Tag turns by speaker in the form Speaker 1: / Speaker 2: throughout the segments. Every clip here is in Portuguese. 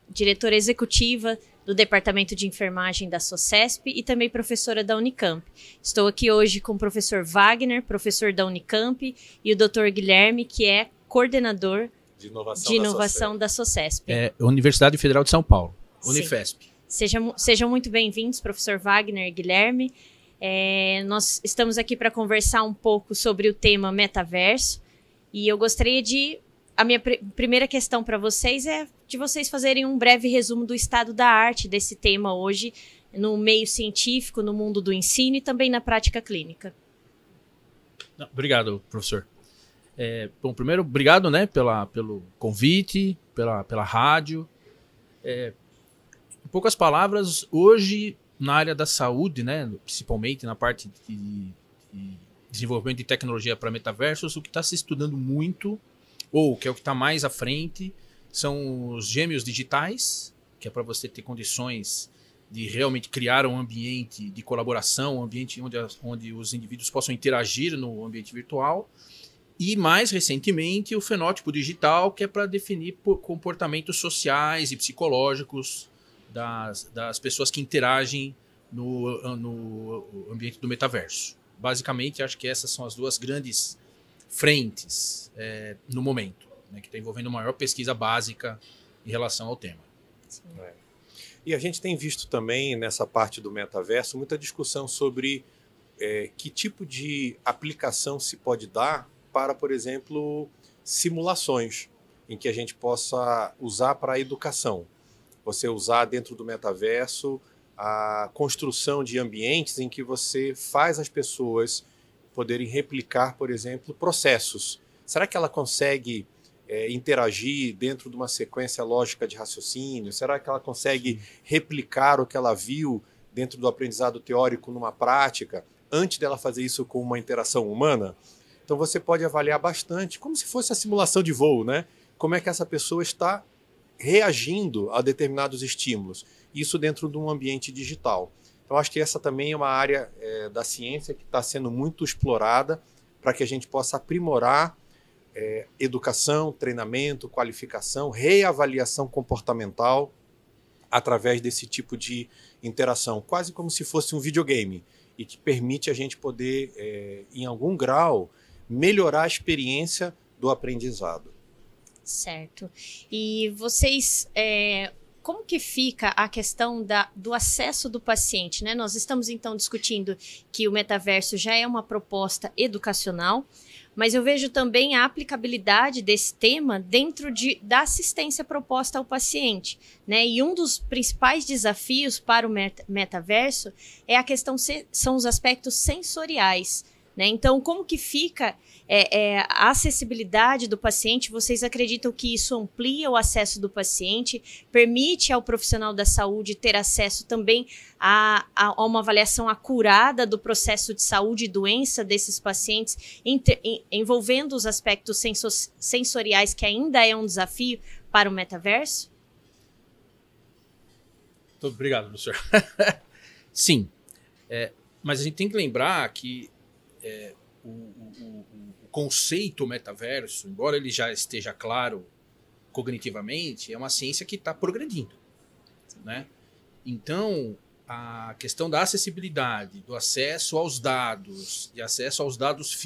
Speaker 1: diretora executiva do Departamento de Enfermagem da SOCESP e também professora da Unicamp. Estou aqui hoje com o professor Wagner, professor da Unicamp, e o Dr. Guilherme, que é coordenador de inovação da SOCESP.
Speaker 2: Universidade Federal de São Paulo, Unifesp.
Speaker 1: Sejam muito bem-vindos, professor Wagner e Guilherme. Nós estamos aqui para conversar um pouco sobre o tema metaverso, e eu gostaria a minha primeira questão para vocês é de vocês fazerem um breve resumo do estado da arte desse tema hoje, no meio científico, no mundo do ensino e também na prática clínica.
Speaker 2: Obrigado, professor. Bom, primeiro, obrigado, né, pelo convite, pela rádio. Em poucas palavras, hoje, na área da saúde, né, principalmente na parte de desenvolvimento de tecnologia para metaversos, o que está se estudando muito, ou que é o que está mais à frente, são os gêmeos digitais, que é para você ter condições de realmente criar um ambiente de colaboração, um ambiente onde os indivíduos possam interagir no ambiente virtual. E, mais recentemente, o fenótipo digital, que é para definir comportamentos sociais e psicológicos das pessoas que interagem no ambiente do metaverso. Basicamente, acho que essas são as duas grandes frentes no momento, né, que está envolvendo maior pesquisa básica em relação ao tema.
Speaker 3: E a gente tem visto também, nessa parte do metaverso, muita discussão sobre que tipo de aplicação se pode dar para, por exemplo, simulações, em que a gente possa usar para a educação. Você usar dentro do metaverso a construção de ambientes em que você faz as pessoas poderem replicar, por exemplo, processos. Será que ela consegue interagir dentro de uma sequência lógica de raciocínio? Será que ela consegue replicar o que ela viu dentro do aprendizado teórico numa prática, antes dela fazer isso com uma interação humana? Então você pode avaliar bastante, como se fosse a simulação de voo, né? Como é que essa pessoa está reagindo a determinados estímulos. Isso dentro de um ambiente digital. Então acho que essa também é uma área da ciência que está sendo muito explorada para que a gente possa aprimorar educação, treinamento, qualificação, reavaliação comportamental através desse tipo de interação, quase como se fosse um videogame, e que permite a gente poder, em algum grau, melhorar a experiência do aprendizado.
Speaker 1: Certo. E vocês, como que fica a questão do acesso do paciente, né? Nós estamos, então, discutindo que o metaverso já é uma proposta educacional, mas eu vejo também a aplicabilidade desse tema dentro da assistência proposta ao paciente, né? E um dos principais desafios para o metaverso é a questão, são os aspectos sensoriais, né? Então, como que fica a acessibilidade do paciente? Vocês acreditam que isso amplia o acesso do paciente, permite ao profissional da saúde ter acesso também a uma avaliação acurada do processo de saúde e doença desses pacientes, envolvendo os aspectos sensoriais, que ainda é um desafio para o metaverso?
Speaker 2: Muito obrigado, professor. Sim, mas a gente tem que lembrar que o conceito metaverso, embora ele já esteja claro cognitivamente, é uma ciência que está progredindo, né? Então, a questão da acessibilidade, do acesso aos dados, de acesso aos dados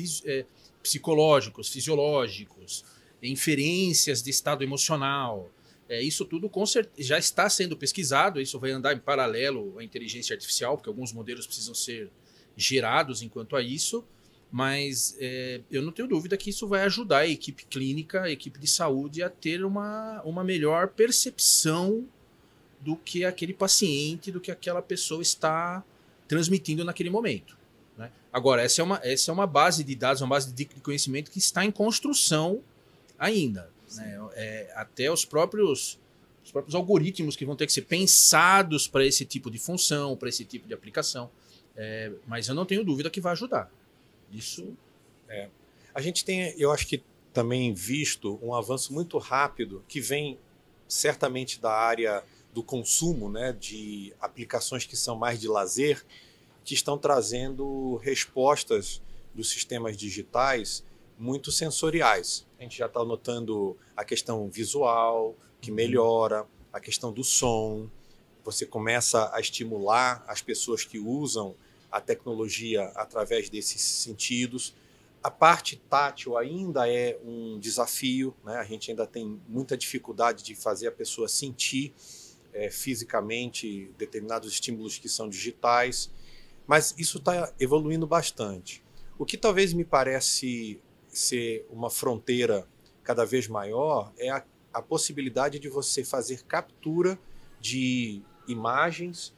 Speaker 2: psicológicos, fisiológicos, inferências de estado emocional, isso tudo já está sendo pesquisado. Isso vai andar em paralelo à inteligência artificial, porque alguns modelos precisam ser gerados enquanto a isso, mas eu não tenho dúvida que isso vai ajudar a equipe clínica, a equipe de saúde a ter uma melhor percepção do que aquele paciente, do que aquela pessoa está transmitindo naquele momento, né? Agora, essa é uma base de dados, uma base de conhecimento que está em construção ainda, né? Até os próprios algoritmos que vão ter que ser pensados para esse tipo de função, para esse tipo de aplicação. Mas eu não tenho dúvida que vai ajudar. Isso.
Speaker 3: A gente tem, eu acho que também visto um avanço muito rápido que vem certamente da área do consumo, né, de aplicações que são mais de lazer, que estão trazendo respostas dos sistemas digitais muito sensoriais. A gente já está notando a questão visual, que melhora, a questão do som. Você começa a estimular as pessoas que usam a tecnologia através desses sentidos. A parte tátil ainda é um desafio, né? A gente ainda tem muita dificuldade de fazer a pessoa sentir fisicamente determinados estímulos que são digitais, mas isso está evoluindo bastante. O que talvez me parece ser uma fronteira cada vez maior é a possibilidade de você fazer captura de imagens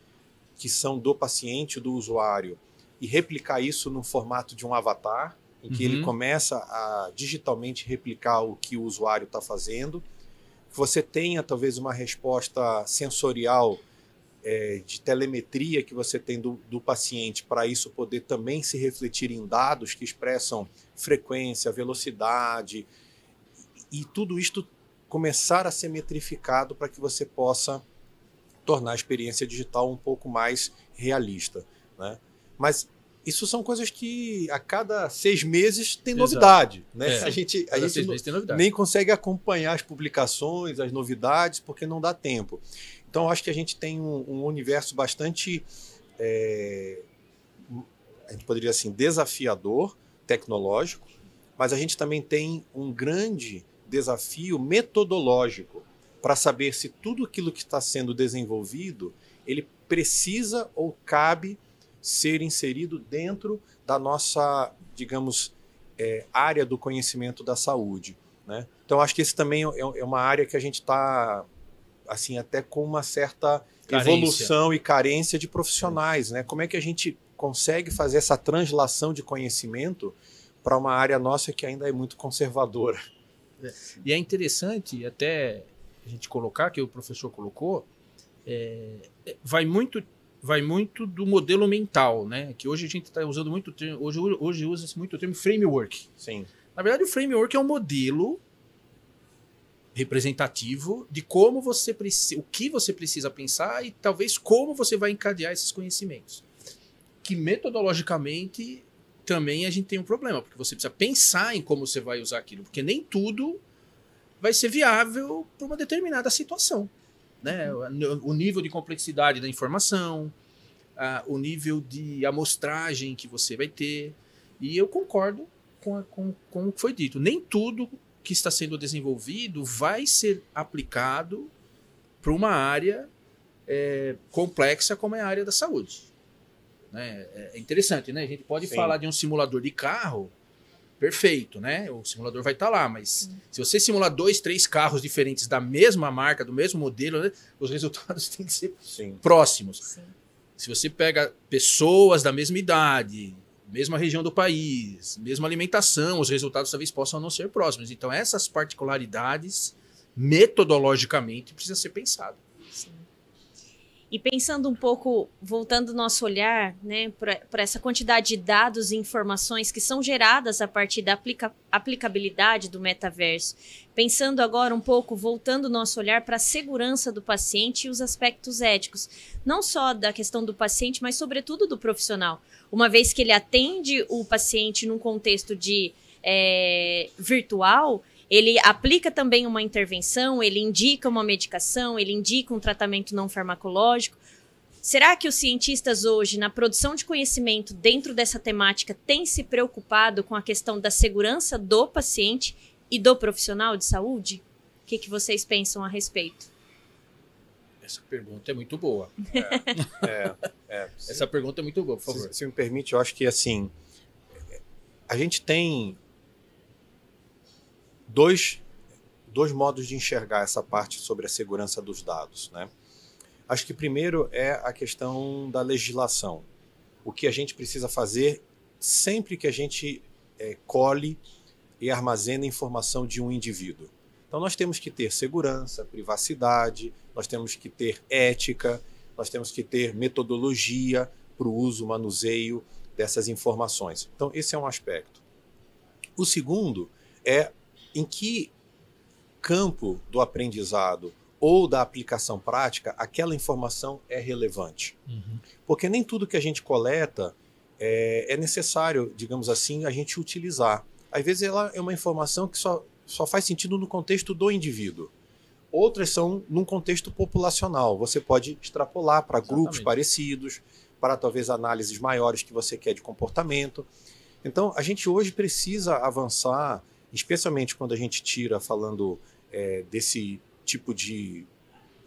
Speaker 3: que são do paciente, do usuário, e replicar isso no formato de um avatar, em que ele começa a digitalmente replicar o que o usuário está fazendo. Você tenha talvez uma resposta sensorial de telemetria que você tem do paciente, para isso poder também se refletir em dados que expressam frequência, velocidade, e tudo isto começar a ser metrificado para que você possa tornar a experiência digital um pouco mais realista, né? Mas isso são coisas que a cada 6 meses tem novidade, né? A gente nem consegue acompanhar as publicações, as novidades, porque não dá tempo. Então, eu acho que a gente tem um universo bastante, a gente poderia assim, desafiador, tecnológico, mas a gente também tem um grande desafio metodológico para saber se tudo aquilo que está sendo desenvolvido, ele precisa ou cabe ser inserido dentro da nossa, digamos, área do conhecimento da saúde, né? Então, acho que esse também é uma área que a gente está, assim, até com uma certa evolução e carência de profissionais, né? Como é que a gente consegue fazer essa translação de conhecimento para uma área nossa que ainda é muito conservadora?
Speaker 2: E é interessante até a gente colocar, que o professor colocou, vai muito do modelo mental, né? Que hoje a gente está usando muito termo, hoje usa-se muito o termo framework.
Speaker 3: Sim.
Speaker 2: Na verdade, o framework é um modelo representativo de como você o que você precisa pensar e talvez como você vai encadear esses conhecimentos. Que metodologicamente também a gente tem um problema, porque você precisa pensar em como você vai usar aquilo, porque nem tudo vai ser viável para uma determinada situação, né? O nível de complexidade da informação, o nível de amostragem que você vai ter. E eu concordo com o que foi dito. Nem tudo que está sendo desenvolvido vai ser aplicado para uma área complexa como é a área da saúde, né? É interessante, né? A gente pode falar de um simulador de carro, perfeito, né? O simulador vai estar lá, mas se você simular 2, 3 carros diferentes da mesma marca, do mesmo modelo, né, os resultados têm que ser próximos. Sim. Se você pega pessoas da mesma idade, mesma região do país, mesma alimentação, os resultados talvez possam não ser próximos. Então, essas particularidades, metodologicamente, precisam ser pensadas.
Speaker 1: E pensando um pouco, voltando o nosso olhar, né, para essa quantidade de dados e informações que são geradas a partir da aplicabilidade do metaverso, pensando agora um pouco, voltando o nosso olhar para a segurança do paciente e os aspectos éticos, não só da questão do paciente, mas sobretudo do profissional. Uma vez que ele atende o paciente num contexto de virtual, ele aplica também uma intervenção, ele indica uma medicação, ele indica um tratamento não farmacológico. Será que os cientistas hoje, na produção de conhecimento dentro dessa temática, têm se preocupado com a questão da segurança do paciente e do profissional de saúde? O que vocês pensam a respeito?
Speaker 2: Essa pergunta é muito boa. Essa pergunta é muito boa, por favor.
Speaker 3: Se me permite, eu acho que assim, a gente tem dois modos de enxergar essa parte sobre a segurança dos dados, né? Acho que primeiro é a questão da legislação. O que a gente precisa fazer sempre que a gente colhe e armazena informação de um indivíduo. Então nós temos que ter segurança, privacidade, nós temos que ter ética, nós temos que ter metodologia para o uso, manuseio dessas informações. Então esse é um aspecto. O segundo é em que campo do aprendizado ou da aplicação prática aquela informação é relevante. Porque nem tudo que a gente coleta é necessário, digamos assim, a gente utilizar. às vezes ela é uma informação que só faz sentido no contexto do indivíduo. Outras são num contexto populacional. Você pode extrapolar para grupos parecidos, para talvez análises maiores que você quer de comportamento. Então, a gente hoje precisa avançar, especialmente quando a gente tira, falando desse tipo de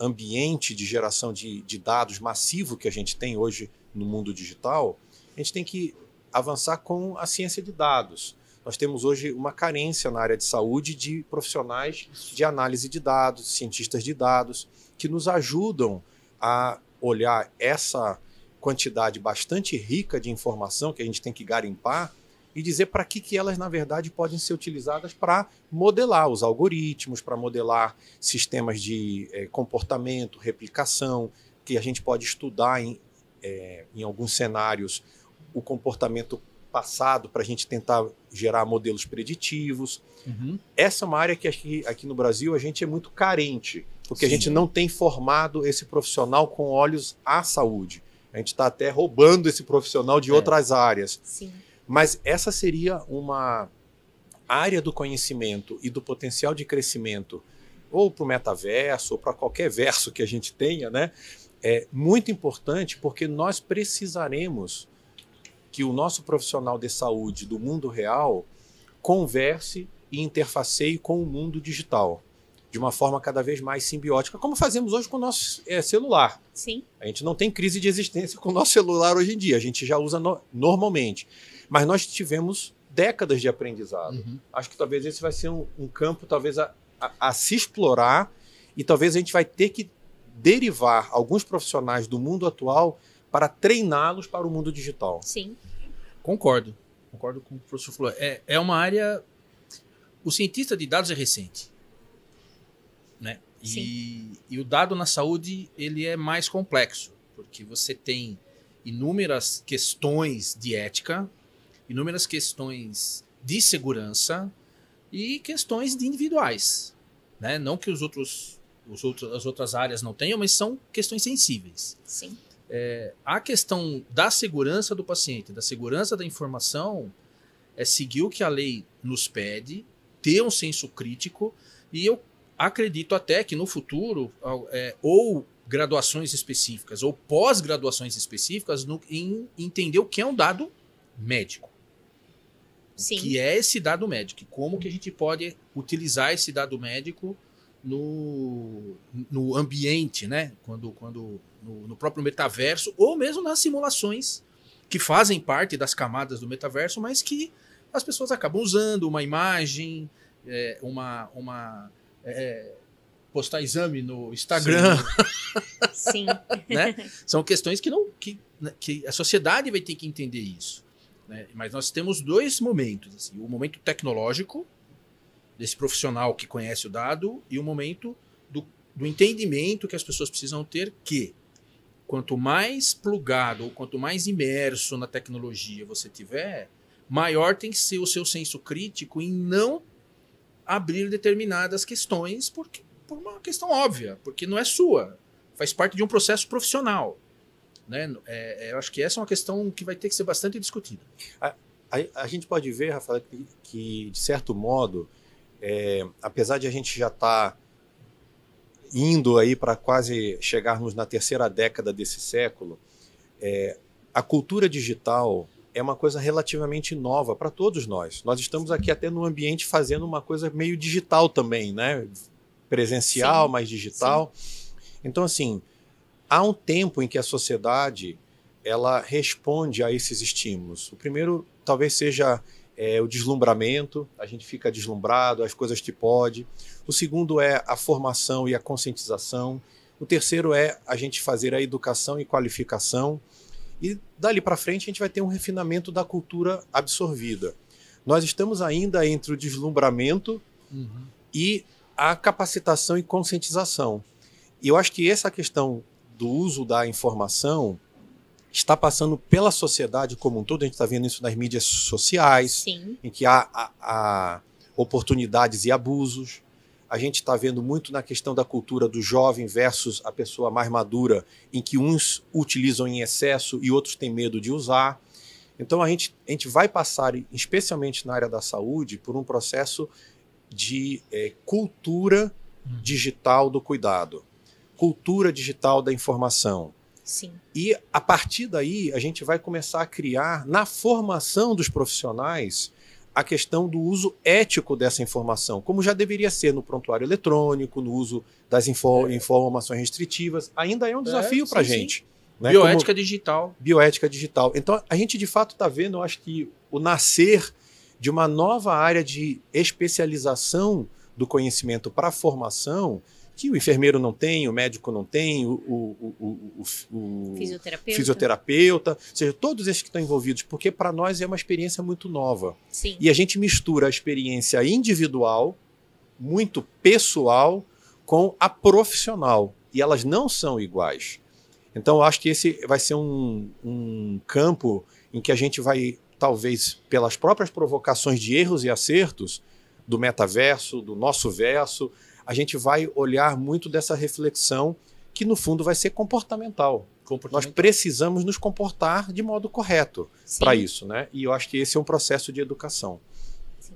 Speaker 3: ambiente de geração de dados massivo que a gente tem hoje no mundo digital, a gente tem que avançar com a ciência de dados. Nós temos hoje uma carência na área de saúde de profissionais de análise de dados, cientistas de dados, que nos ajudam a olhar essa quantidade bastante rica de informação que a gente tem que garimpar e dizer para que elas, na verdade, podem ser utilizadas para modelar os algoritmos, para modelar sistemas de comportamento, replicação, que a gente pode estudar em alguns cenários o comportamento passado para a gente tentar gerar modelos preditivos.
Speaker 2: Uhum.
Speaker 3: Essa é uma área que aqui no Brasil a gente é muito carente, porque a gente não tem formado esse profissional com olhos à saúde. A gente está até roubando esse profissional de outras áreas.
Speaker 1: Sim.
Speaker 3: Mas essa seria uma área do conhecimento e do potencial de crescimento, ou para o metaverso, ou para qualquer verso que a gente tenha, né? É muito importante, porque nós precisaremos que o nosso profissional de saúde do mundo real converse e interfaceie com o mundo digital, de uma forma cada vez mais simbiótica, como fazemos hoje com o nosso celular.
Speaker 1: Sim.
Speaker 3: A gente não tem crise de existência com o nosso celular hoje em dia, a gente já usa normalmente. Mas nós tivemos décadas de aprendizado.
Speaker 2: Uhum.
Speaker 3: Acho que talvez esse vai ser um campo talvez a se explorar, e talvez a gente vai ter que derivar alguns profissionais do mundo atual para treiná-los para o mundo digital.
Speaker 1: Sim.
Speaker 2: Concordo com o que o professor falou. É uma área... O cientista de dados é recente, né? E o dado na saúde ele é mais complexo, porque você tem inúmeras questões de ética, inúmeras questões de segurança e questões de individuais, né? Não que as outras áreas não tenham, mas são questões sensíveis.
Speaker 1: Sim.
Speaker 2: A questão da segurança do paciente, da segurança da informação, é seguir o que a lei nos pede, ter um senso crítico, e eu acredito até que no futuro, ou graduações específicas, ou pós-graduações específicas, em entender o que é um dado médico.
Speaker 1: Sim.
Speaker 2: O que é esse dado médico? E como que a gente pode utilizar esse dado médico no ambiente, né? No próprio metaverso, ou mesmo nas simulações que fazem parte das camadas do metaverso, mas que as pessoas acabam usando uma imagem, postar exame no Instagram.
Speaker 1: Sim.
Speaker 2: Né? São questões que a sociedade vai ter que entender isso, né? Mas nós temos dois momentos, assim, o momento tecnológico desse profissional que conhece o dado e o momento do entendimento que as pessoas precisam ter, que quanto mais plugado ou quanto mais imerso na tecnologia você tiver, maior tem que ser o seu senso crítico em não abrir determinadas questões por uma questão óbvia, porque não é sua, faz parte de um processo profissional, né? Eu acho que essa é uma questão que vai ter que ser bastante discutida.
Speaker 3: A gente pode ver, Rafael, que de certo modo, apesar de a gente já estar indo aí para quase chegarmos na terceira década desse século, a cultura digital é uma coisa relativamente nova para todos nós. Nós estamos aqui até no ambiente fazendo uma coisa meio digital também, né? Presencial, mas digital. Sim. Então, assim, há um tempo em que a sociedade ela responde a esses estímulos. O primeiro talvez seja o deslumbramento, a gente fica deslumbrado, as coisas te podem. O segundo é a formação e a conscientização. O terceiro é a gente fazer a educação e qualificação. E dali para frente a gente vai ter um refinamento da cultura absorvida. Nós estamos ainda entre o deslumbramento e a capacitação e conscientização. E eu acho que essa questão do uso da informação está passando pela sociedade como um todo. A gente está vendo isso nas mídias sociais,
Speaker 1: Sim.
Speaker 3: em que há oportunidades e abusos. A gente está vendo muito na questão da cultura do jovem versus a pessoa mais madura, em que uns utilizam em excesso e outros têm medo de usar. Então a gente vai passar, especialmente na área da saúde, por um processo de cultura digital do cuidado, cultura digital da informação.
Speaker 1: Sim.
Speaker 3: E a partir daí a gente vai começar a criar na formação dos profissionais a questão do uso ético dessa informação, como já deveria ser no prontuário eletrônico, no uso das informações restritivas. Ainda é um desafio para a gente. Né?
Speaker 2: Bioética digital.
Speaker 3: Bioética digital. Então, a gente de fato está vendo, eu acho que o nascer de uma nova área de especialização do conhecimento para a formação, que o enfermeiro não tem, o médico não tem, o fisioterapeuta, ou seja, todos esses que estão envolvidos, porque para nós é uma experiência muito nova.
Speaker 1: Sim.
Speaker 3: E a gente mistura a experiência individual, muito pessoal, com a profissional. E elas não são iguais. Então, eu acho que esse vai ser um campo em que a gente vai, talvez, pelas próprias provocações de erros e acertos do metaverso, do nosso verso, a gente vai olhar muito dessa reflexão que, no fundo, vai ser comportamental. Nós precisamos nos comportar de modo correto para isso, né? E eu acho que esse é um processo de educação.
Speaker 1: Sim.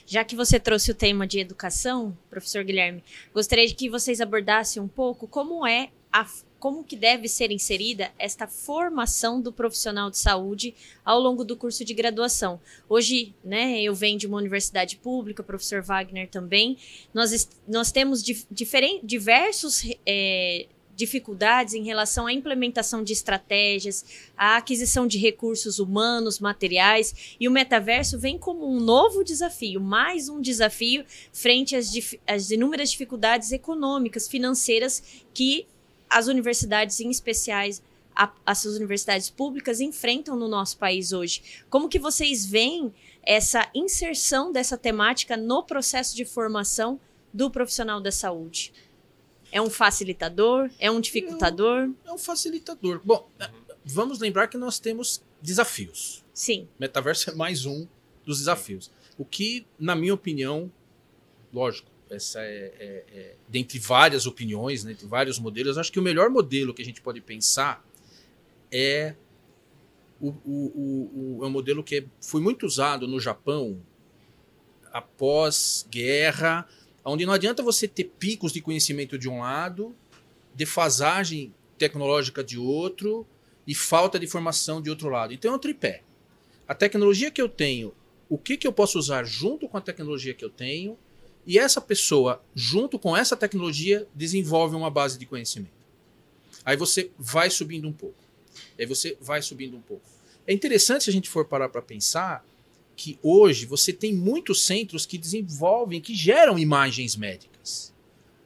Speaker 1: Já que você trouxe o tema de educação, professor Guilherme, gostaria de que vocês abordassem um pouco como que deve ser inserida esta formação do profissional de saúde ao longo do curso de graduação. Hoje, né, eu venho de uma universidade pública, o professor Wagner também, nós temos diversos dificuldades em relação à implementação de estratégias, à aquisição de recursos humanos, materiais, e o metaverso vem como um novo desafio, mais um desafio frente às inúmeras dificuldades econômicas, financeiras que as universidades, em especiais as universidades públicas, enfrentam no nosso país hoje. Como que vocês veem essa inserção dessa temática no processo de formação do profissional da saúde? É um facilitador? É um dificultador?
Speaker 2: É um facilitador. Bom, vamos lembrar que nós temos desafios.
Speaker 1: Sim.
Speaker 2: Metaverso é mais um dos desafios. O que, na minha opinião, lógico, essa dentre várias opiniões, né, entre vários modelos, acho que o melhor modelo que a gente pode pensar é um modelo que foi muito usado no Japão após guerra, onde não adianta você ter picos de conhecimento de um lado, defasagem tecnológica de outro e falta de formação de outro lado. Então é um tripé. A tecnologia que eu tenho, o que eu posso usar junto com a tecnologia que eu tenho, e essa pessoa, junto com essa tecnologia, desenvolve uma base de conhecimento. Aí você vai subindo um pouco. Aí você vai subindo um pouco. É interessante se a gente for parar para pensar que hoje você tem muitos centros que desenvolvem, que geram imagens médicas.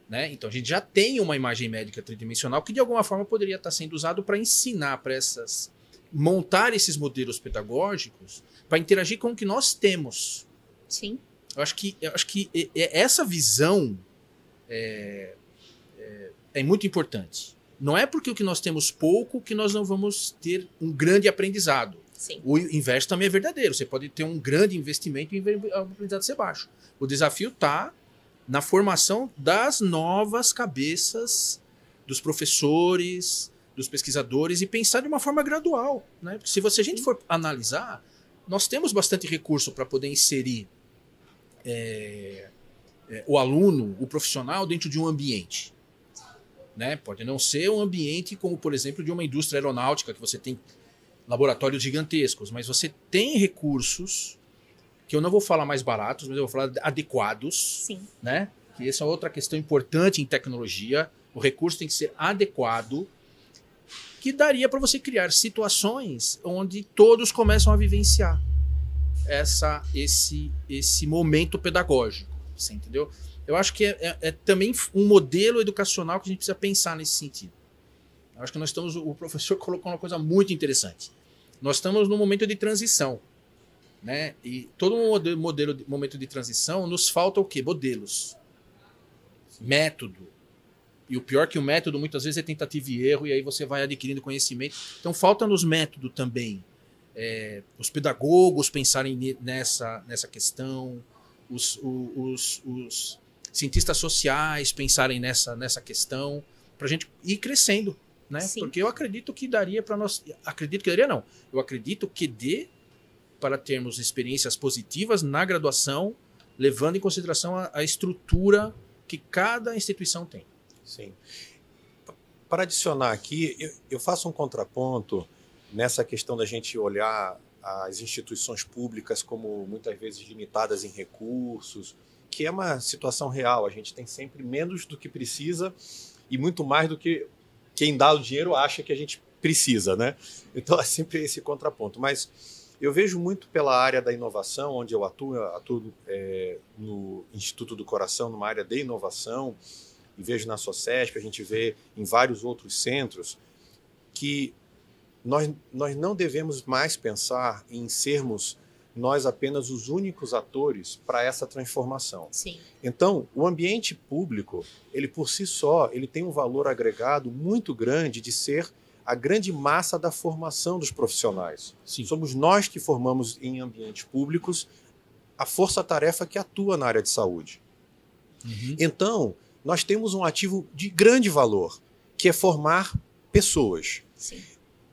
Speaker 2: Né? Então a gente já tem uma imagem médica tridimensional que de alguma forma poderia estar sendo usado para ensinar para montar esses modelos pedagógicos para interagir com o que nós temos.
Speaker 1: Sim.
Speaker 2: Eu acho que essa visão é muito importante. Não é porque o que nós temos pouco que nós não vamos ter um grande aprendizado.
Speaker 1: Sim.
Speaker 2: O inverso também é verdadeiro. Você pode ter um grande investimento e o aprendizado ser baixo. O desafio está na formação das novas cabeças dos professores, dos pesquisadores e pensar de uma forma gradual. Né? Porque se a gente for analisar, nós temos bastante recurso para poder inserir o aluno, o profissional, dentro de um ambiente. Né? Pode não ser um ambiente como, por exemplo, de uma indústria aeronáutica, que você tem laboratórios gigantescos, mas você tem recursos, que eu não vou falar mais baratos, mas eu vou falar adequados.
Speaker 1: Sim.
Speaker 2: Né? Que essa é outra questão importante em tecnologia. O recurso tem que ser adequado, que daria para você criar situações onde todos começam a vivenciar esse momento pedagógico, você entendeu? Eu acho que é também um modelo educacional que a gente precisa pensar nesse sentido. Eu acho que o professor colocou uma coisa muito interessante. Nós estamos num momento de transição, né? E todo momento de transição nos falta o quê? Modelos, método. E o pior é que o método muitas vezes é tentativa e erro, e aí você vai adquirindo conhecimento. Então falta-nos método também. Os pedagogos pensarem nessa questão, os cientistas sociais pensarem nessa questão, para a gente ir crescendo. Né? Porque eu acredito que daria para nós. Eu acredito que dê para termos experiências positivas na graduação, levando em consideração a estrutura que cada instituição tem.
Speaker 3: Sim. Para adicionar aqui, eu faço um contraponto nessa questão da gente olhar as instituições públicas como muitas vezes limitadas em recursos, que é uma situação real. A gente tem sempre menos do que precisa e muito mais do que quem dá o dinheiro acha que a gente precisa, né? Então é sempre esse contraponto. Mas eu vejo muito pela área da inovação, onde eu atuo no Instituto do Coração, numa área de inovação, e vejo na SOCESP, a gente vê em vários outros centros, que nós não devemos mais pensar em sermos nós apenas os únicos atores para essa transformação.
Speaker 1: Sim.
Speaker 3: Então, o ambiente público, ele por si só, ele tem um valor agregado muito grande de ser a grande massa da formação dos profissionais.
Speaker 2: Sim.
Speaker 3: Somos nós que formamos em ambientes públicos a força-tarefa que atua na área de saúde.
Speaker 2: Uhum.
Speaker 3: Então, nós temos um ativo de grande valor, que é formar pessoas.
Speaker 1: Sim.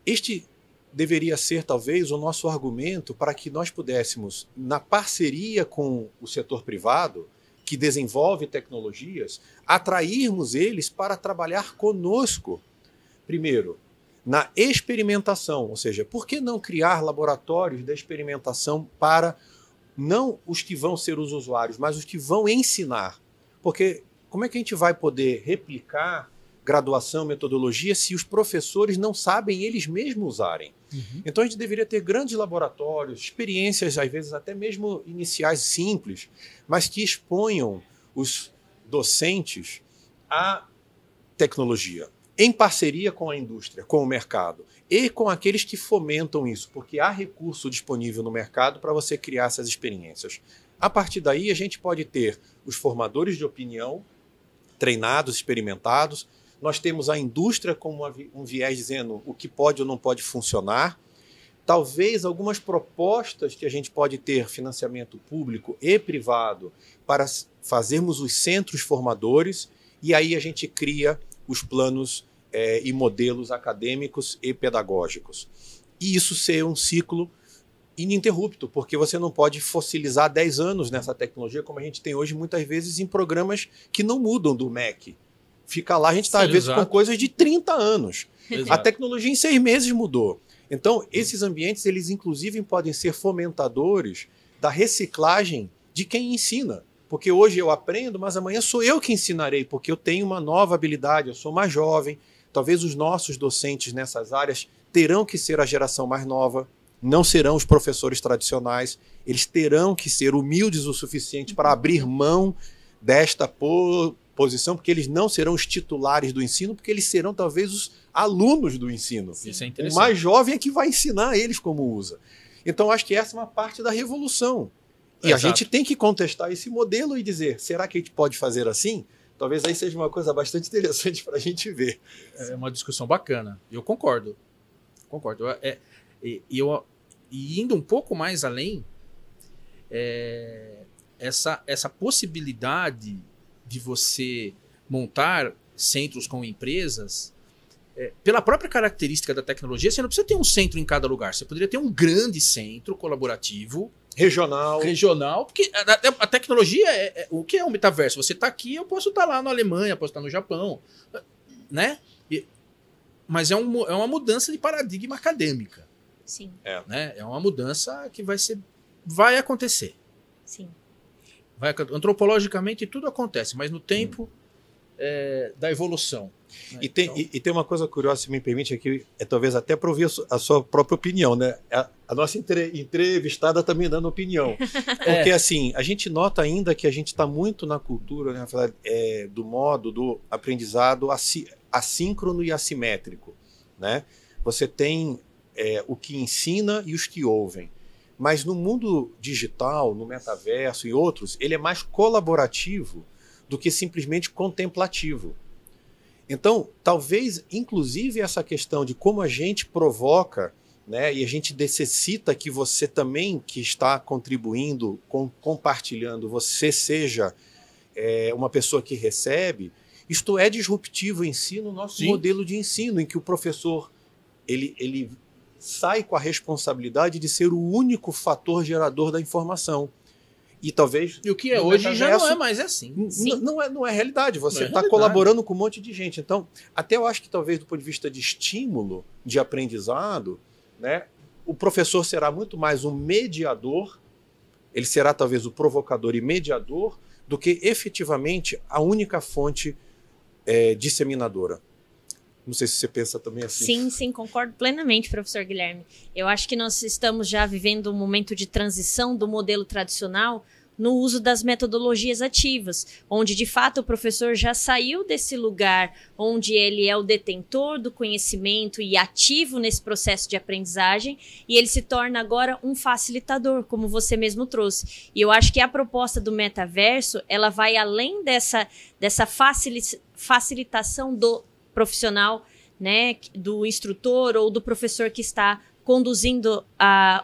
Speaker 3: Este deveria ser, talvez, o nosso argumento para que nós pudéssemos, na parceria com o setor privado, que desenvolve tecnologias, atrairmos eles para trabalhar conosco. Primeiro, na experimentação, ou seja, por que não criar laboratórios de experimentação para não os que vão ser os usuários, mas os que vão ensinar? Porque como é que a gente vai poder replicar graduação, metodologia, se os professores não sabem eles mesmos usarem?
Speaker 2: Uhum.
Speaker 3: Então a gente deveria ter grandes laboratórios, experiências, às vezes até mesmo iniciais simples, mas que exponham os docentes à tecnologia, em parceria com a indústria, com o mercado e com aqueles que fomentam isso, porque há recurso disponível no mercado para você criar essas experiências. A partir daí, a gente pode ter os formadores de opinião, treinados, experimentados. Nós temos a indústria como um viés dizendo o que pode ou não pode funcionar. Talvez algumas propostas que a gente pode ter, financiamento público e privado, para fazermos os centros formadores, e aí a gente cria os planos e modelos acadêmicos e pedagógicos. E isso ser um ciclo ininterrupto, porque você não pode fossilizar 10 anos nessa tecnologia, como a gente tem hoje muitas vezes em programas que não mudam do MEC. Fica lá, a gente está às vezes com coisas de 30 anos.
Speaker 2: Exato.
Speaker 3: A tecnologia em 6 meses mudou. Então, esses ambientes, eles inclusive podem ser fomentadores da reciclagem de quem ensina. Porque hoje eu aprendo, mas amanhã sou eu que ensinarei, porque eu tenho uma nova habilidade, eu sou mais jovem. Talvez os nossos docentes nessas áreas terão que ser a geração mais nova, não serão os professores tradicionais, eles terão que ser humildes o suficiente para abrir mão desta posição, porque eles não serão os titulares do ensino, porque eles serão talvez os alunos do ensino.
Speaker 2: Isso é interessante.
Speaker 3: O mais jovem é que vai ensinar eles como usa. Então, acho que essa é uma parte da revolução. E
Speaker 2: Exato.
Speaker 3: a gente tem que contestar esse modelo e dizer, será que a gente pode fazer assim? Talvez aí seja uma coisa bastante interessante para a gente ver.
Speaker 2: É uma discussão bacana. Eu concordo. Concordo. E indo um pouco mais além, essa possibilidade de você montar centros com empresas, pela própria característica da tecnologia, você não precisa ter um centro em cada lugar. Você poderia ter um grande centro colaborativo, regional, porque a tecnologia o que é o metaverso? Você está aqui, eu posso estar lá na Alemanha, posso estar no Japão, né? Mas é uma mudança de paradigma acadêmica.
Speaker 1: Sim.
Speaker 2: Né? É uma mudança que vai acontecer.
Speaker 1: Sim.
Speaker 2: Antropologicamente tudo acontece, mas no tempo da evolução. Né?
Speaker 3: E tem uma coisa curiosa, se me permite, aqui, talvez até para ouvir a sua própria opinião, né? A nossa entrevistada também dando opinião. Porque assim, a gente nota ainda que a gente está muito na cultura, né, do modo do aprendizado assíncrono e assimétrico. Né? Você tem o que ensina e os que ouvem. Mas no mundo digital, no metaverso e outros, ele é mais colaborativo do que simplesmente contemplativo. Então, talvez, inclusive, essa questão de como a gente provoca, né, e a gente necessita que você também, que está contribuindo, compartilhando, você seja uma pessoa que recebe, isto é disruptivo em si no nosso modelo de ensino, em que o professor ele sai com a responsabilidade de ser o único fator gerador da informação. E talvez...
Speaker 2: E o que é hoje já não é mais assim.
Speaker 3: Não é realidade. Você está colaborando com um monte de gente. Então, até eu acho que talvez do ponto de vista de estímulo, de aprendizado, né, o professor será muito mais um mediador, ele será talvez o provocador e mediador, do que efetivamente a única fonte disseminadora. Não sei se você pensa também assim.
Speaker 1: Sim, concordo plenamente, professor Guilherme. Eu acho que nós estamos já vivendo um momento de transição do modelo tradicional no uso das metodologias ativas, onde de fato o professor já saiu desse lugar onde ele é o detentor do conhecimento e ativo nesse processo de aprendizagem, e ele se torna agora um facilitador, como você mesmo trouxe. E eu acho que a proposta do metaverso, ela vai além dessa facilitação do profissional, né, do instrutor ou do professor que está conduzindo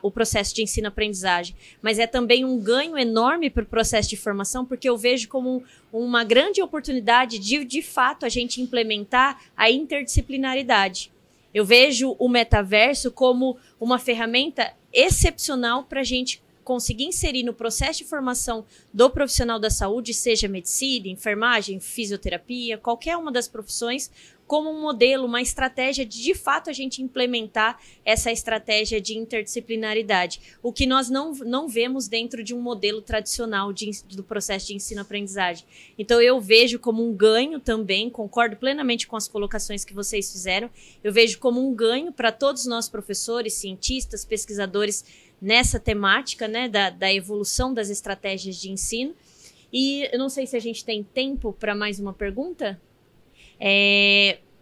Speaker 1: o processo de ensino-aprendizagem, mas é também um ganho enorme para o processo de formação, porque eu vejo como uma grande oportunidade de fato, a gente implementar a interdisciplinaridade. Eu vejo o metaverso como uma ferramenta excepcional para a gente conseguir inserir no processo de formação do profissional da saúde, seja medicina, enfermagem, fisioterapia, qualquer uma das profissões, como um modelo, uma estratégia de fato, a gente implementar essa estratégia de interdisciplinaridade. O que nós não vemos dentro de um modelo tradicional do processo de ensino-aprendizagem. Então, eu vejo como um ganho também, concordo plenamente com as colocações que vocês fizeram, eu vejo como um ganho para todos nós professores, cientistas, pesquisadores, nessa temática, né, da evolução das estratégias de ensino. E eu não sei se a gente tem tempo para mais uma pergunta.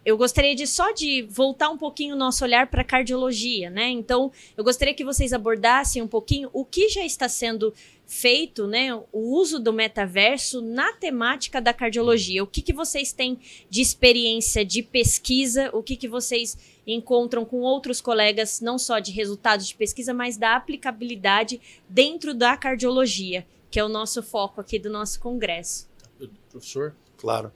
Speaker 1: Eu gostaria de voltar um pouquinho o nosso olhar para a cardiologia, né? Então, eu gostaria que vocês abordassem um pouquinho o que já está sendo feito, né? O uso do metaverso na temática da cardiologia. O que vocês têm de experiência, de pesquisa, o que vocês encontram com outros colegas, não só de resultados de pesquisa, mas da aplicabilidade dentro da cardiologia, que é o nosso foco aqui do nosso congresso.
Speaker 2: Professor?
Speaker 3: Claro.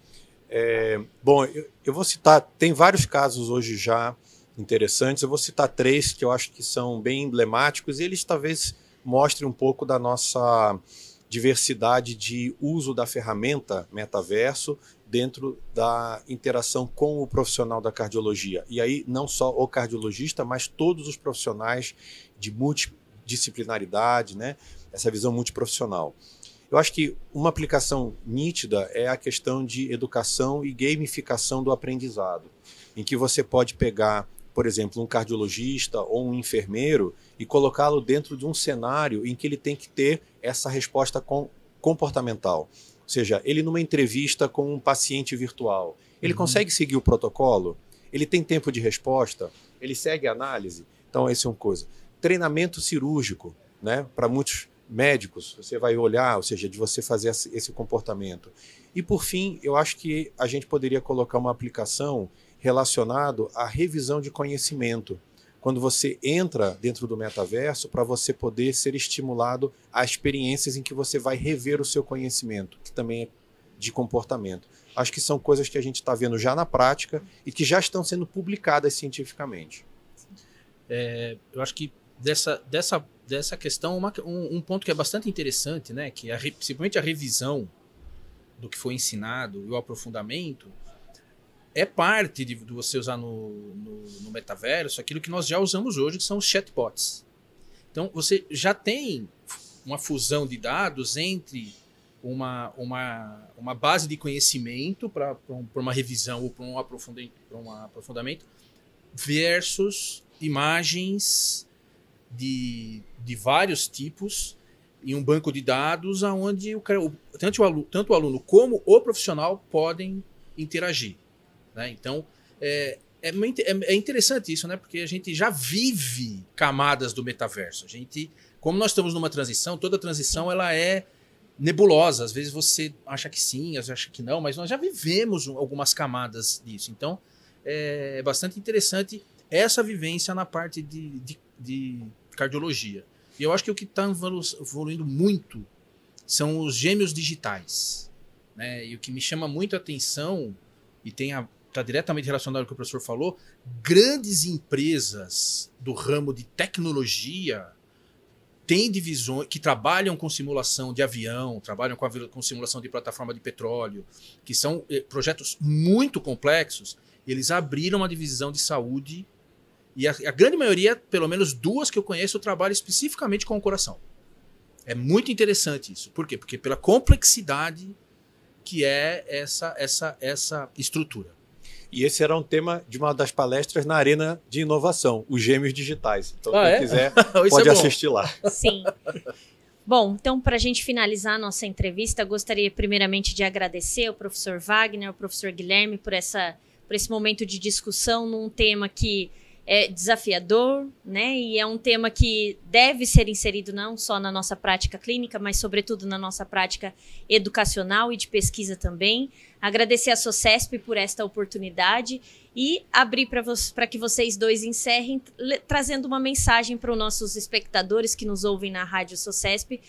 Speaker 3: Bom, eu vou citar, tem vários casos hoje já interessantes, eu vou citar 3 que eu acho que são bem emblemáticos e eles talvez mostrem um pouco da nossa diversidade de uso da ferramenta metaverso dentro da interação com o profissional da cardiologia. E aí não só o cardiologista, mas todos os profissionais de multidisciplinaridade, né? Essa visão multiprofissional. Eu acho que uma aplicação nítida é a questão de educação e gamificação do aprendizado, em que você pode pegar, por exemplo, um cardiologista ou um enfermeiro e colocá-lo dentro de um cenário em que ele tem que ter essa resposta comportamental. Ou seja, ele numa entrevista com um paciente virtual, ele consegue seguir o protocolo? Ele tem tempo de resposta? Ele segue a análise? Então, essa é uma coisa. Treinamento cirúrgico, né? Para muitos médicos, você vai olhar, ou seja, de você fazer esse comportamento. E, por fim, eu acho que a gente poderia colocar uma aplicação relacionada à revisão de conhecimento. Quando você entra dentro do metaverso, para você poder ser estimulado a experiências em que você vai rever o seu conhecimento, que também é de comportamento. Acho que são coisas que a gente está vendo já na prática e que já estão sendo publicadas cientificamente.
Speaker 2: Eu acho que dessa questão, um ponto que é bastante interessante, né, que principalmente a revisão do que foi ensinado e o aprofundamento é parte de você usar no metaverso aquilo que nós já usamos hoje, que são os chatbots. Então, você já tem uma fusão de dados entre uma base de conhecimento para uma revisão ou para um aprofundamento versus imagens de vários tipos em um banco de dados onde tanto o aluno como o profissional podem interagir, né? Então, é interessante isso, né? Porque a gente já vive camadas do metaverso. Como nós estamos numa transição, toda transição ela é nebulosa. Às vezes você acha que sim, às vezes acha que não, mas nós já vivemos algumas camadas disso. Então, é bastante interessante essa vivência na parte de cardiologia. E eu acho que o que está evoluindo muito são os gêmeos digitais, né? E o que me chama muito a atenção, e tem está diretamente relacionado ao que o professor falou, grandes empresas do ramo de tecnologia têm divisões que trabalham com simulação de avião, trabalham com simulação de plataforma de petróleo, que são projetos muito complexos. Eles abriram uma divisão de saúde e a grande maioria, pelo menos 2 que eu conheço, trabalham especificamente com o coração. É muito interessante isso. Por quê? Porque pela complexidade que é essa estrutura.
Speaker 3: E esse era um tema de uma das palestras na Arena de Inovação, os Gêmeos Digitais. Então, quem quiser, pode assistir lá.
Speaker 1: Sim. Bom, então, para a gente finalizar a nossa entrevista, gostaria primeiramente de agradecer ao professor Wagner, ao professor Guilherme, por esse momento de discussão num tema que é desafiador, né? E é um tema que deve ser inserido não só na nossa prática clínica, mas sobretudo na nossa prática educacional e de pesquisa também. Agradecer à SOCESP por esta oportunidade e abrir para que vocês dois encerrem trazendo uma mensagem para os nossos espectadores que nos ouvem na Rádio SOCESP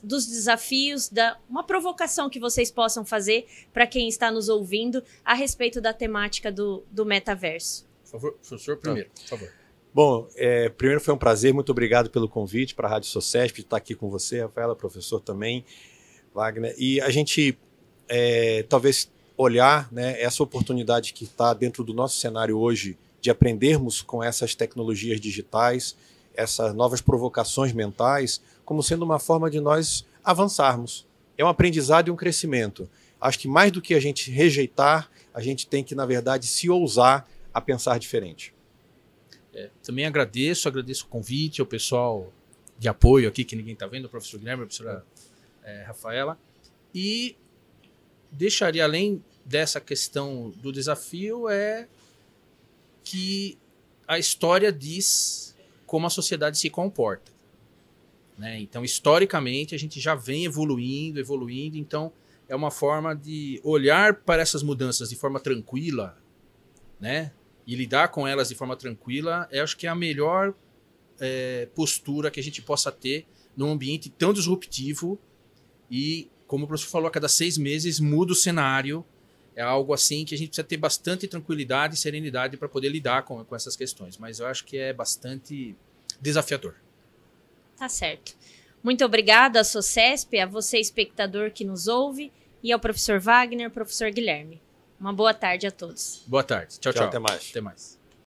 Speaker 1: dos desafios, uma provocação que vocês possam fazer para quem está nos ouvindo a respeito da temática do metaverso.
Speaker 2: Por favor, professor, primeiro, por favor.
Speaker 3: Bom, primeiro foi um prazer, muito obrigado pelo convite para a Rádio SOCESP, estar aqui com você, Rafaela, professor também, Wagner. E a gente talvez olhar, né, essa oportunidade que está dentro do nosso cenário hoje de aprendermos com essas tecnologias digitais, essas novas provocações mentais, como sendo uma forma de nós avançarmos. É um aprendizado e um crescimento. Acho que mais do que a gente rejeitar, a gente tem que, na verdade, se ousar a pensar diferente.
Speaker 2: Também agradeço o convite, ao pessoal de apoio aqui, que ninguém está vendo, o professor Guilherme, a professora Rafaela, e deixaria, além dessa questão do desafio, que a história diz como a sociedade se comporta, né? Então, historicamente, a gente já vem evoluindo, então é uma forma de olhar para essas mudanças de forma tranquila, né? E lidar com elas de forma tranquila, eu acho que é a melhor postura que a gente possa ter num ambiente tão disruptivo e, como o professor falou, a cada 6 meses muda o cenário. É algo assim que a gente precisa ter bastante tranquilidade e serenidade para poder lidar com essas questões. Mas eu acho que é bastante desafiador.
Speaker 1: Tá certo. Muito obrigada à SOCESP, a você, espectador que nos ouve, e ao professor Wagner, professor Guilherme. Uma boa tarde a todos.
Speaker 2: Boa tarde. Tchau, tchau.
Speaker 3: Até mais.
Speaker 2: Até mais.